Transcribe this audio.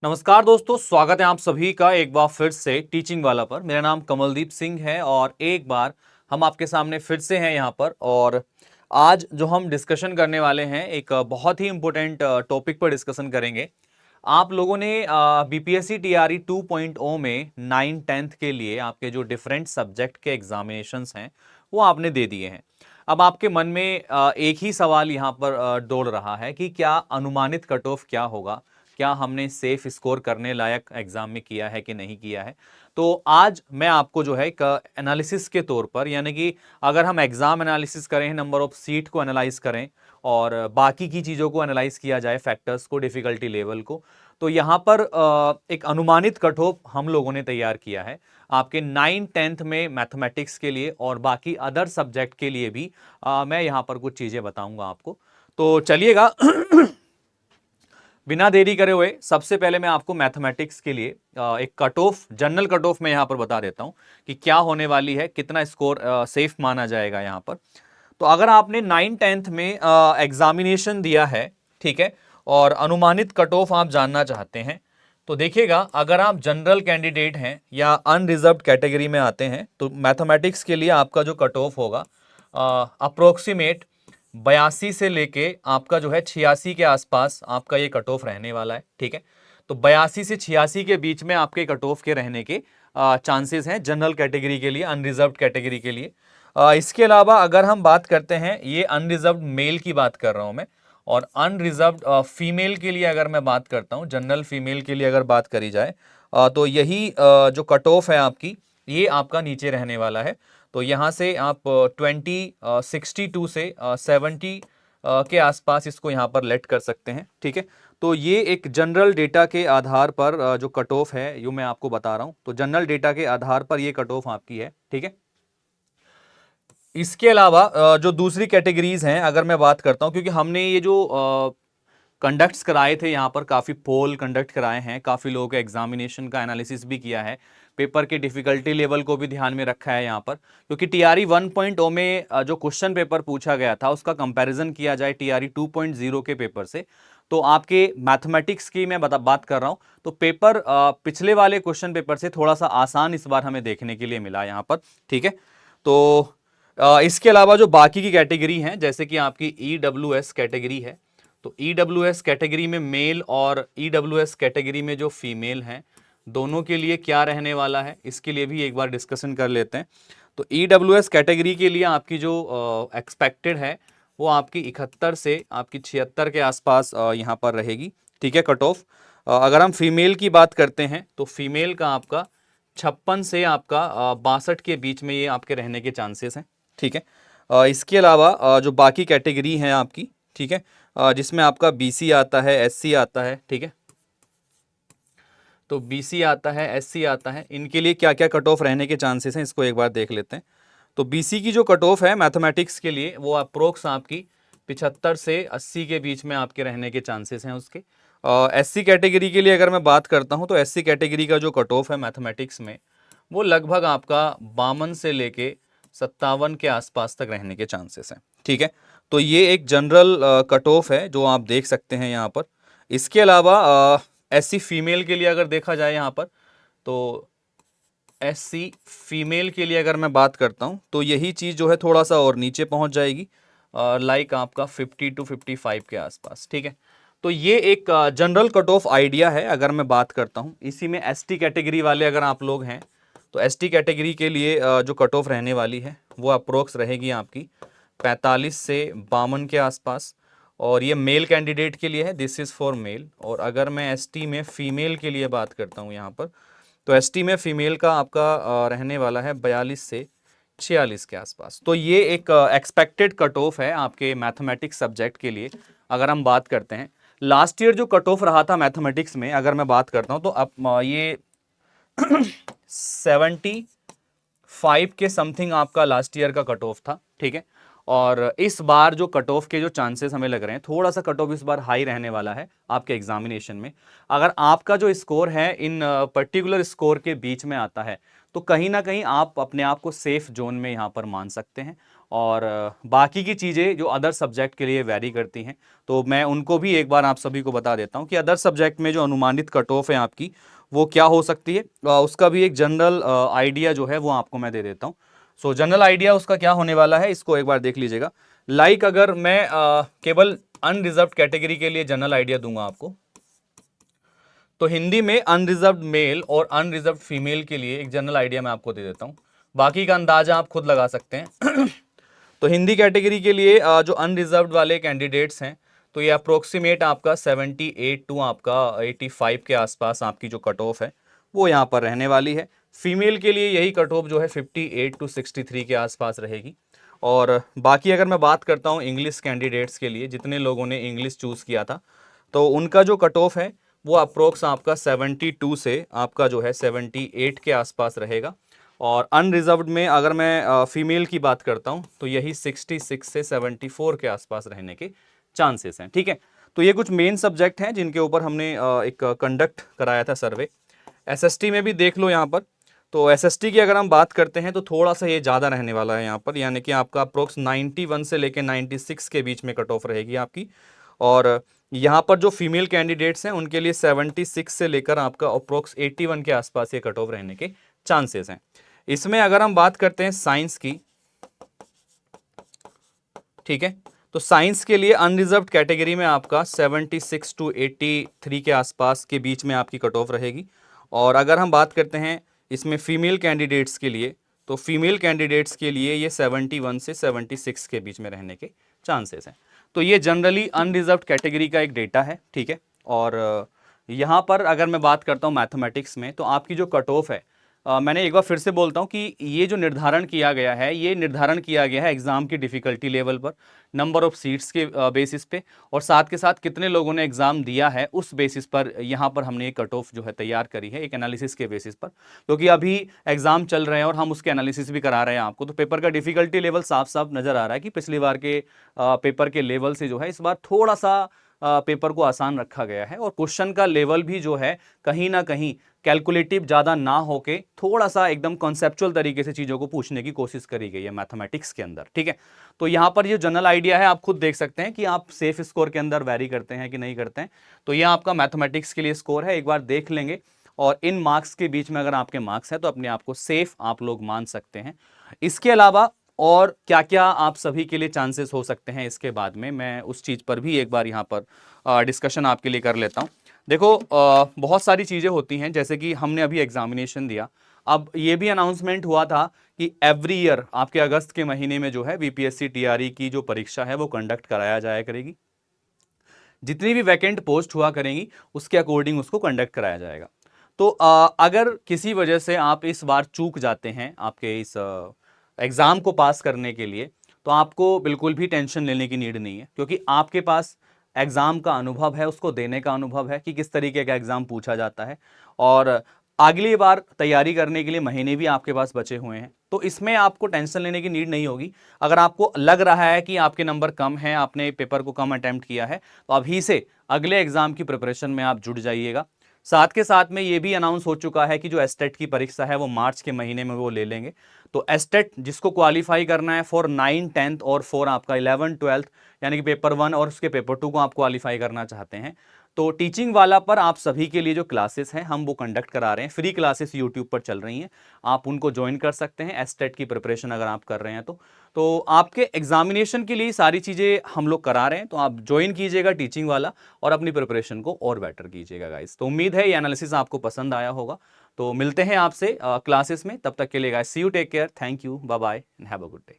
नमस्कार दोस्तों, स्वागत है आप सभी का एक बार फिर से टीचिंग वाला पर। मेरा नाम कमलदीप सिंह है और एक बार हम आपके सामने फिर से हैं यहाँ पर। और आज जो हम डिस्कशन करने वाले हैं एक बहुत ही इम्पोर्टेंट टॉपिक पर डिस्कशन करेंगे। आप लोगों ने बीपीएससी टीआरई 2.0 में 9th-10th के लिए आपके जो डिफरेंट सब्जेक्ट के एग्जामिनेशंस हैं वो आपने दे दिए हैं। अब आपके मन में एक ही सवाल यहाँ पर दौड़ रहा है कि क्या अनुमानित कट ऑफ क्या होगा, क्या हमने सेफ स्कोर करने लायक एग्जाम में किया है कि नहीं किया है। तो आज मैं आपको जो है एक एनालिसिस के तौर पर, यानी कि अगर हम एग्जाम एनालिसिस करें, नंबर ऑफ सीट को एनालाइज करें और बाकी की चीज़ों को एनालाइज किया जाए, फैक्टर्स को, डिफिकल्टी लेवल को, तो यहाँ पर एक अनुमानित कट ऑफ हम लोगों ने तैयार किया है आपके 9th-10th में मैथमेटिक्स के लिए और बाकी अदर सब्जेक्ट के लिए भी। मैं यहाँ पर कुछ चीज़ें बताऊंगा आपको, तो चलिएगा। बिना देरी करे हुए सबसे पहले मैं आपको मैथमेटिक्स के लिए एक cut off, general cut off में यहाँ पर बता देता हूँ कि क्या होने वाली है, कितना स्कोर सेफ माना जाएगा यहाँ पर। तो अगर आपने 9th-10th में एग्जामिनेशन दिया है, ठीक है, और अनुमानित कट ऑफ आप जानना चाहते हैं, तो देखिएगा, अगर आप जनरल कैंडिडेट हैं या अनरिजर्व्ड कैटेगरी में आते हैं तो मैथमेटिक्स के लिए आपका जो कट ऑफ होगा अप्रोक्सीमेट 82 से लेके आपका जो है 86 के आसपास आपका ये कट ऑफ रहने वाला है। ठीक है, तो 82 से 86 के बीच में आपके कट ऑफ के रहने के चांसेस हैं जनरल कैटेगरी के लिए, अनरिजर्व्ड कैटेगरी के लिए। इसके अलावा अगर हम बात करते हैं, ये अनरिजर्व्ड मेल की बात कर रहा हूं मैं, और अनरिजर्व्ड फीमेल के लिए अगर मैं बात करता हूं, जनरल फीमेल के लिए अगर बात करी जाए, तो यही जो कट ऑफ है आपकी, ये आपका नीचे रहने वाला है। तो यहाँ से आप 62 से 70 के आसपास इसको यहाँ पर लेट कर सकते हैं। ठीक है, तो ये एक जनरल डेटा के आधार पर जो कट ऑफ है ये मैं आपको बता रहा हूँ। तो जनरल डेटा के आधार पर ये कट ऑफ आपकी है। ठीक है, इसके अलावा जो दूसरी कैटेगरीज हैं अगर मैं बात करता हूं, क्योंकि हमने ये जो कंडक्ट्स कराए थे, यहाँ पर काफ़ी पोल कंडक्ट कराए हैं, काफ़ी लोगों के एग्जामिनेशन का एनालिसिस भी किया है, पेपर के डिफिकल्टी लेवल को भी ध्यान में रखा है यहाँ पर, क्योंकि टीआरई 1.0 में जो क्वेश्चन पेपर पूछा गया था उसका कंपैरिजन किया जाए टीआरई 2.0 के पेपर से, तो आपके मैथमेटिक्स की मैं बात कर रहा हूँ, तो पेपर पिछले वाले क्वेश्चन पेपर से थोड़ा सा आसान इस बार हमें देखने के लिए मिला यहाँ पर। ठीक है, तो इसके अलावा जो बाकी की कैटेगरी हैं, जैसे कि आपकी ईडब्ल्यूएस कैटेगरी है, तो ईडब्ल्यूएस कैटेगरी में मेल और ईडब्ल्यूएस कैटेगरी में जो फीमेल हैं, दोनों के लिए क्या रहने वाला है, इसके लिए भी एक बार डिस्कशन कर लेते हैं। तो ईडब्ल्यूएस कैटेगरी के लिए आपकी जो एक्सपेक्टेड है वो आपकी 71 से आपकी 76 के आसपास यहाँ पर रहेगी। ठीक है, कट ऑफ। अगर हम फीमेल की बात करते हैं तो फीमेल का आपका 56 से आपका 62 के बीच में ये आपके रहने के चांसेस हैं। ठीक है, इसके अलावा जो बाकी कैटेगरी हैं आपकी, ठीक है, जिसमें आपका बीसी आता है, एससी आता है। ठीक है, तो बीसी आता है, एससी आता है, इनके लिए क्या क्या कट ऑफ रहने के चांसेस हैं इसको एक बार देख लेते हैं। तो बीसी की जो कट ऑफ है मैथमेटिक्स के लिए वो अप्रोक्स आपकी 75 से 80 के बीच में आपके रहने के चांसेस हैं उसके। एससी कैटेगरी के लिए अगर मैं बात करता हूं तो एससी कैटेगरी का जो कट ऑफ है मैथमेटिक्स में वो लगभग आपका 52 से लेके 57 के आसपास तक रहने के चांसेस हैं। ठीक है, तो ये एक जनरल कट ऑफ है जो आप देख सकते हैं यहाँ पर। इसके अलावा एससी फीमेल के लिए अगर देखा जाए यहाँ पर, तो एससी फीमेल के लिए अगर मैं बात करता हूँ तो यही चीज़ जो है थोड़ा सा और नीचे पहुँच जाएगी, लाइक आपका 50 to 55 के आसपास। ठीक है, तो ये एक जनरल कट ऑफ आइडिया है अगर मैं बात करता हूँ। इसी में एसटी कैटेगरी वाले अगर आप लोग हैं तो एसटी कैटेगरी के लिए जो कट ऑफ रहने वाली है वो अप्रोक्स रहेगी आपकी 45 से 52 के आसपास, और ये मेल कैंडिडेट के लिए है, दिस इज़ फॉर मेल। और अगर मैं एसटी में फीमेल के लिए बात करता हूँ यहाँ पर, तो एसटी में फीमेल का आपका रहने वाला है 42 से 46 के आसपास। तो ये एक एक्सपेक्टेड कट ऑफ है आपके मैथमेटिक्स सब्जेक्ट के लिए अगर हम बात करते हैं। लास्ट ईयर जो कट ऑफ रहा था मैथमेटिक्स में अगर मैं बात करता हूँ तो अब ये 75 के समथिंग आपका लास्ट ईयर का कट ऑफ था। ठीक है, और इस बार जो कट ऑफ के जो चांसेस हमें लग रहे हैं, थोड़ा सा कट ऑफ इस बार हाई रहने वाला है आपके एग्जामिनेशन में। अगर आपका जो स्कोर है इन पर्टिकुलर स्कोर के बीच में आता है तो कहीं ना कहीं आप अपने आप को सेफ जोन में यहाँ पर मान सकते हैं। और बाकी की चीज़ें जो अदर सब्जेक्ट के लिए वैरी करती हैं, तो मैं उनको भी एक बार आप सभी को बता देता हूँ कि अदर सब्जेक्ट में जो अनुमानित कट ऑफ है आपकी वो क्या हो सकती है, उसका भी एक जनरल आइडिया जो है वो आपको मैं दे देता हूँ। सो जनरल आइडिया उसका क्या होने वाला है, इसको एक बार देख लीजिएगा। लाइक अगर मैं केवल अनरिजर्व कैटेगरी के लिए जनरल आइडिया दूंगा आपको, तो हिंदी में अनरिजर्व मेल और अनरिजर्व फीमेल के लिए एक जनरल आइडिया मैं आपको दे देता हूं, बाकी का अंदाजा आप खुद लगा सकते हैं। तो हिंदी कैटेगरी के लिए जो अनरिजर्व वाले कैंडिडेट्स हैं, तो ये अप्रोक्सीमेट आपका 78 टू आपका 85 के आसपास आपकी जो कट ऑफ है वो यहाँ पर रहने वाली है। फीमेल के लिए यही कट ऑफ जो है 58 टू 63 के आसपास रहेगी। और बाकी अगर मैं बात करता हूँ इंग्लिश कैंडिडेट्स के लिए, जितने लोगों ने इंग्लिश चूज़ किया था, तो उनका जो कट ऑफ है वो अप्रोक्स आपका 72 से आपका जो है 78 के आसपास रहेगा। और अनरिजर्व्ड में अगर मैं फीमेल की बात करता हूं तो यही 66 से 74 के आसपास रहने के चांसेस हैं। ठीक है, तो ये कुछ मेन सब्जेक्ट हैं जिनके ऊपर हमने एक कंडक्ट कराया था सर्वे। एसएसटी में भी देख लो यहाँ पर, तो एसएसटी की अगर हम बात करते हैं तो थोड़ा सा ये ज़्यादा रहने वाला है यहाँ पर, यानी कि आपका अप्रोक्स 91 से लेकर 96 के बीच में कट ऑफ रहेगी आपकी। और यहाँ पर जो फीमेल कैंडिडेट्स हैं उनके लिए 76 से लेकर आपका अप्रोक्स 81 के आसपास ये कट ऑफ रहने के चांसेस हैं। इसमें अगर हम बात करते हैं साइंस की, ठीक है, तो साइंस के लिए अनरिजर्व्ड कैटेगरी में आपका 76 टू 83 के आसपास के बीच में आपकी कट ऑफ रहेगी। और अगर हम बात करते हैं इसमें फीमेल कैंडिडेट्स के लिए, तो फीमेल कैंडिडेट्स के लिए ये 71 से 76 के बीच में रहने के चांसेस हैं। तो ये जनरली अनरिजर्व्ड कैटेगरी का एक डेटा है। ठीक है, और यहाँ पर अगर मैं बात करता हूँ मैथमेटिक्स में, तो आपकी जो कट ऑफ है, मैंने एक बार फिर से बोलता हूँ कि ये जो निर्धारण किया गया है, ये निर्धारण किया गया है एग्ज़ाम की डिफ़िकल्टी लेवल पर, नंबर ऑफ सीट्स के बेसिस पे, और साथ के साथ कितने लोगों ने एग्ज़ाम दिया है उस बेसिस पर यहाँ पर हमने एक कट ऑफ जो है तैयार करी है, एक एनालिसिस के बेसिस पर। क्योंकि अभी एग्ज़ाम चल रहे हैं और हम उसके एनालिसिस भी करा रहे हैं आपको, तो पेपर का डिफ़िकल्टी लेवल साफ साफ नज़र आ रहा है कि पिछली बार के पेपर के लेवल से जो है इस बार थोड़ा सा पेपर को आसान रखा गया है। और क्वेश्चन का लेवल भी जो है कहीं ना कहीं कैलकुलेटिव ज़्यादा ना होके थोड़ा सा एकदम कॉन्सेप्चुअल तरीके से चीज़ों को पूछने की कोशिश करी गई है मैथमेटिक्स के अंदर। ठीक है, तो यहाँ पर ये जनरल आइडिया है, आप खुद देख सकते हैं कि आप सेफ स्कोर के अंदर वैरी करते हैं कि नहीं करते हैं। तो ये आपका मैथमेटिक्स के लिए स्कोर है, एक बार देख लेंगे। और इन मार्क्स के बीच में अगर आपके मार्क्स हैं तो अपने आप को सेफ आप लोग मान सकते हैं। इसके अलावा और क्या क्या आप सभी के लिए चांसेस हो सकते हैं इसके बाद में, मैं उस चीज़ पर भी एक बार यहाँ पर डिस्कशन आपके लिए कर लेता हूँ। देखो, बहुत सारी चीज़ें होती हैं, जैसे कि हमने अभी एग्जामिनेशन दिया, अब ये भी अनाउंसमेंट हुआ था कि एवरी ईयर आपके अगस्त के महीने में जो है बीपीएससी टीआरई की जो परीक्षा है वो कंडक्ट कराया जाया करेगी। जितनी भी वैकेंट पोस्ट हुआ करेंगी उसके अकॉर्डिंग उसको कंडक्ट कराया जाएगा। तो अगर किसी वजह से आप इस बार चूक जाते हैं आपके इस एग्ज़ाम को पास करने के लिए, तो आपको बिल्कुल भी टेंशन लेने की नीड नहीं है, क्योंकि आपके पास एग्ज़ाम का अनुभव है, उसको देने का अनुभव है कि किस तरीके का एग्ज़ाम पूछा जाता है। और अगली बार तैयारी करने के लिए महीने भी आपके पास बचे हुए हैं, तो इसमें आपको टेंशन लेने की नीड नहीं होगी। अगर आपको लग रहा है कि आपके नंबर कम हैं, आपने पेपर को कम अटेम्प्ट किया है, तो अभी से अगले एग्ज़ाम की प्रिपरेशन में आप जुट जाइएगा। साथ के साथ में ये भी अनाउंस हो चुका है कि जो एस्टेट की परीक्षा है वो मार्च के महीने में वो ले लेंगे। तो एस्टेट जिसको क्वालिफाई करना है फॉर 9, 10th और फॉर आपका 11, 12th, यानी कि पेपर 1 और उसके पेपर 2 को आप क्वालिफाई करना चाहते हैं, तो टीचिंग वाला पर आप सभी के लिए जो क्लासेस हैं हम वो कंडक्ट करा रहे हैं। फ्री क्लासेस यूट्यूब पर चल रही हैं, आप उनको ज्वाइन कर सकते हैं एस्टेट की प्रिपरेशन अगर आप कर रहे हैं तो आपके एग्जामिनेशन के लिए सारी चीज़ें हम लोग करा रहे हैं, तो आप ज्वाइन कीजिएगा टीचिंग वाला और अपनी प्रिपरेशन को और बेटर कीजिएगा गाइस। तो उम्मीद है ये एनालिसिस आपको पसंद आया होगा। तो मिलते हैं आपसे क्लासेस में, तब तक के लिए guys see you, take care, thank you, bye bye and have a good day.